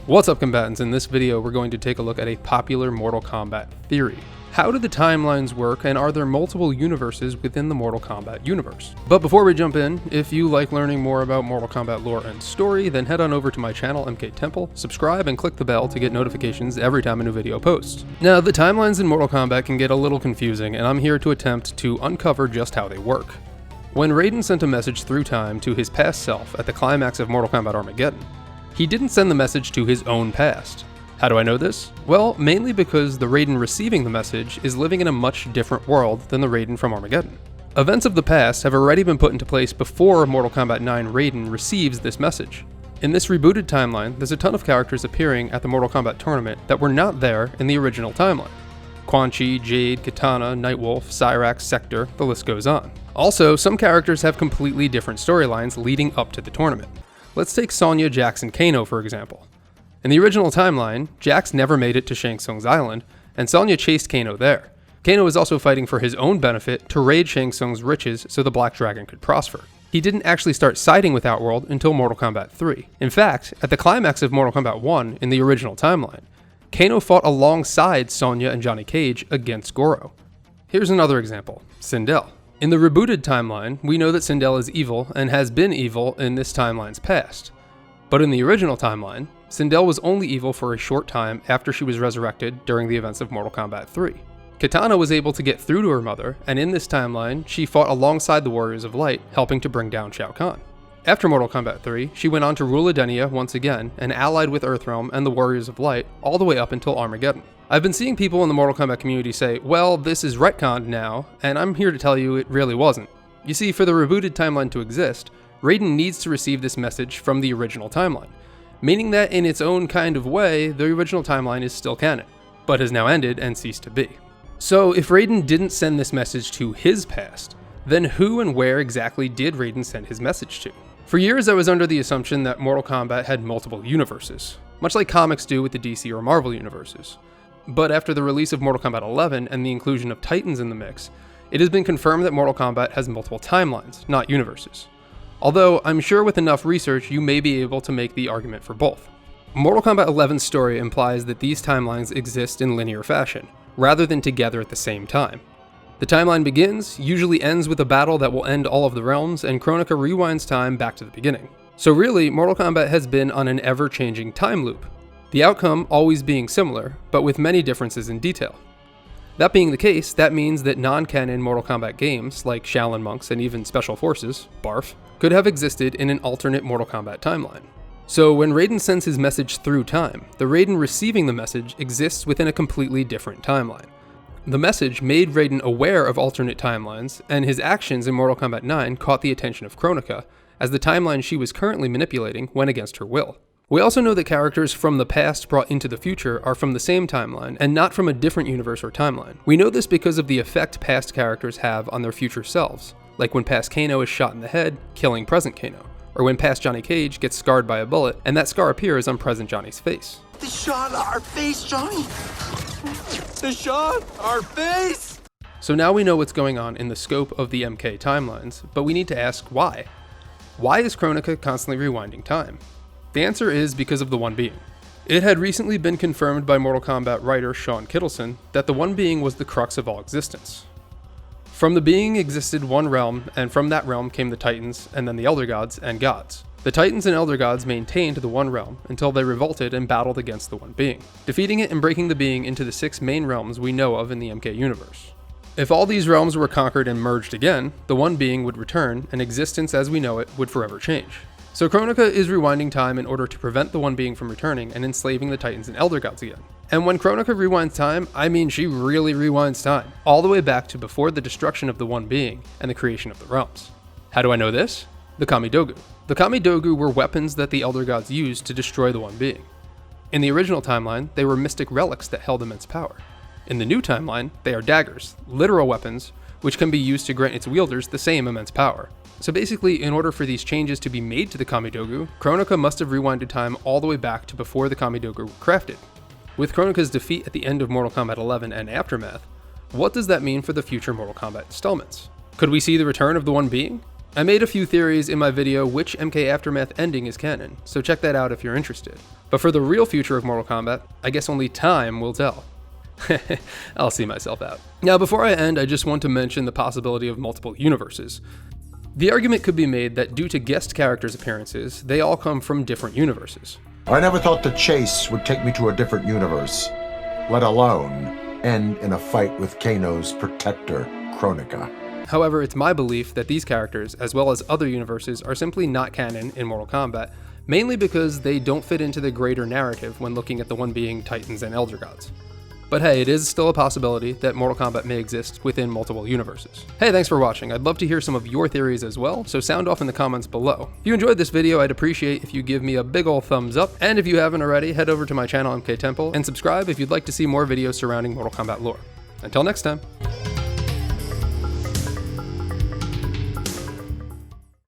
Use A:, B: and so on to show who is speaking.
A: What's up, combatants? In this video, we're going to take a look at a popular Mortal Kombat theory. How do the timelines work, and are there multiple universes within the Mortal Kombat universe? But before we jump in, if you like learning more about Mortal Kombat lore and story, then head on over to my channel, MK Temple, subscribe, and click the bell to get notifications every time a new video posts. Now, the timelines in Mortal Kombat can get a little confusing, and I'm here to attempt to uncover just how they work. When Raiden sent a message through time to his past self at the climax of Mortal Kombat Armageddon, he didn't send the message to his own past. How do I know this? Well, mainly because the Raiden receiving the message is living in a much different world than the Raiden from Armageddon. Events of the past have already been put into place before Mortal Kombat 9 Raiden receives this message. In this rebooted timeline, there's a ton of characters appearing at the Mortal Kombat tournament that were not there in the original timeline. Quan Chi, Jade, Kitana, Nightwolf, Cyrax, Sector, the list goes on. Also, some characters have completely different storylines leading up to the tournament. Let's take Sonya, Jax, and Kano for example. In the original timeline, Jax never made it to Shang Tsung's island, and Sonya chased Kano there. Kano was also fighting for his own benefit to raid Shang Tsung's riches so the Black Dragon could prosper. He didn't actually start siding with Outworld until Mortal Kombat 3. In fact, at the climax of Mortal Kombat 1 in the original timeline, Kano fought alongside Sonya and Johnny Cage against Goro. Here's another example, Sindel. In the rebooted timeline, we know that Sindel is evil and has been evil in this timeline's past. But in the original timeline, Sindel was only evil for a short time after she was resurrected during the events of Mortal Kombat 3. Kitana was able to get through to her mother, and in this timeline, she fought alongside the Warriors of Light, helping to bring down Shao Kahn. After Mortal Kombat 3, she went on to rule Edenia once again, and allied with Earthrealm and the Warriors of Light all the way up until Armageddon. I've been seeing people in the Mortal Kombat community say, well, this is retconned now, and I'm here to tell you it really wasn't. You see, for the rebooted timeline to exist, Raiden needs to receive this message from the original timeline, meaning that in its own kind of way, the original timeline is still canon, but has now ended and ceased to be. So if Raiden didn't send this message to his past, then who and where exactly did Raiden send his message to? For years I was under the assumption that Mortal Kombat had multiple universes, much like comics do with the DC or Marvel universes. But after the release of Mortal Kombat 11 and the inclusion of Titans in the mix, it has been confirmed that Mortal Kombat has multiple timelines, not universes. Although, I'm sure with enough research you may be able to make the argument for both. Mortal Kombat 11's story implies that these timelines exist in linear fashion, rather than together at the same time. The timeline begins, usually ends with a battle that will end all of the realms, and Kronecker rewinds time back to the beginning. So really, Mortal Kombat has been on an ever-changing time loop, the outcome always being similar, but with many differences in detail. That being the case, that means that non-canon Mortal Kombat games, like Shaolin Monks and even Special Forces, BARF, could have existed in an alternate Mortal Kombat timeline. So when Raiden sends his message through time, the Raiden receiving the message exists within a completely different timeline. The message made Raiden aware of alternate timelines, and his actions in Mortal Kombat 9 caught the attention of Kronecker, as the timeline she was currently manipulating went against her will. We also know that characters from the past brought into the future are from the same timeline, and not from a different universe or timeline. We know this because of the effect past characters have on their future selves, like when past Kano is shot in the head, killing present Kano, or when past Johnny Cage gets scarred by a bullet, and that scar appears on present Johnny's face.
B: They shot our face, Johnny! They shot our face!
A: So now we know what's going on in the scope of the MK timelines, but we need to ask why. Why is Kronecker constantly rewinding time? The answer is because of the One Being. It had recently been confirmed by Mortal Kombat writer Sean Kittleson that the One Being was the crux of all existence. From the being existed one realm, and from that realm came the Titans, and then the Elder Gods and Gods. The Titans and Elder Gods maintained the one realm until they revolted and battled against the One Being, defeating it and breaking the being into the 6 main realms we know of in the MK universe. If all these realms were conquered and merged again, the One Being would return, and existence as we know it would forever change. So Kronecker is rewinding time in order to prevent the One Being from returning and enslaving the Titans and Elder Gods again. And when Kronecker rewinds time, I mean she really rewinds time, all the way back to before the destruction of the One Being and the creation of the realms. How do I know this? The Kamidogu. The Kamidogu were weapons that the Elder Gods used to destroy the One Being. In the original timeline, they were mystic relics that held immense power. In the new timeline, they are daggers, literal weapons, which can be used to grant its wielders the same immense power. So basically, in order for these changes to be made to the Kamidogu, Kronecker must have rewinded time all the way back to before the Kamidogu were crafted. With Kronecker's defeat at the end of Mortal Kombat 11 and Aftermath, what does that mean for the future Mortal Kombat installments? Could we see the return of the One Being? I made a few theories in my video which MK Aftermath ending is canon, so check that out if you're interested. But for the real future of Mortal Kombat, I guess only time will tell. I'll see myself out. Now before I end, I just want to mention the possibility of multiple universes. The argument could be made that due to guest characters' appearances, they all come from different universes.
C: I never thought the chase would take me to a different universe, let alone end in a fight with Kano's protector, Kronecker.
A: However, it's my belief that these characters, as well as other universes, are simply not canon in Mortal Kombat, mainly because they don't fit into the greater narrative when looking at the one being Titans and Elder Gods. But hey, it is still a possibility that Mortal Kombat may exist within multiple universes. Hey, thanks for watching. I'd love to hear some of your theories as well, so sound off in the comments below. If you enjoyed this video, I'd appreciate if you give me a big ol' thumbs up, and if you haven't already, head over to my channel MK Temple and subscribe if you'd like to see more videos surrounding Mortal Kombat lore. Until next time.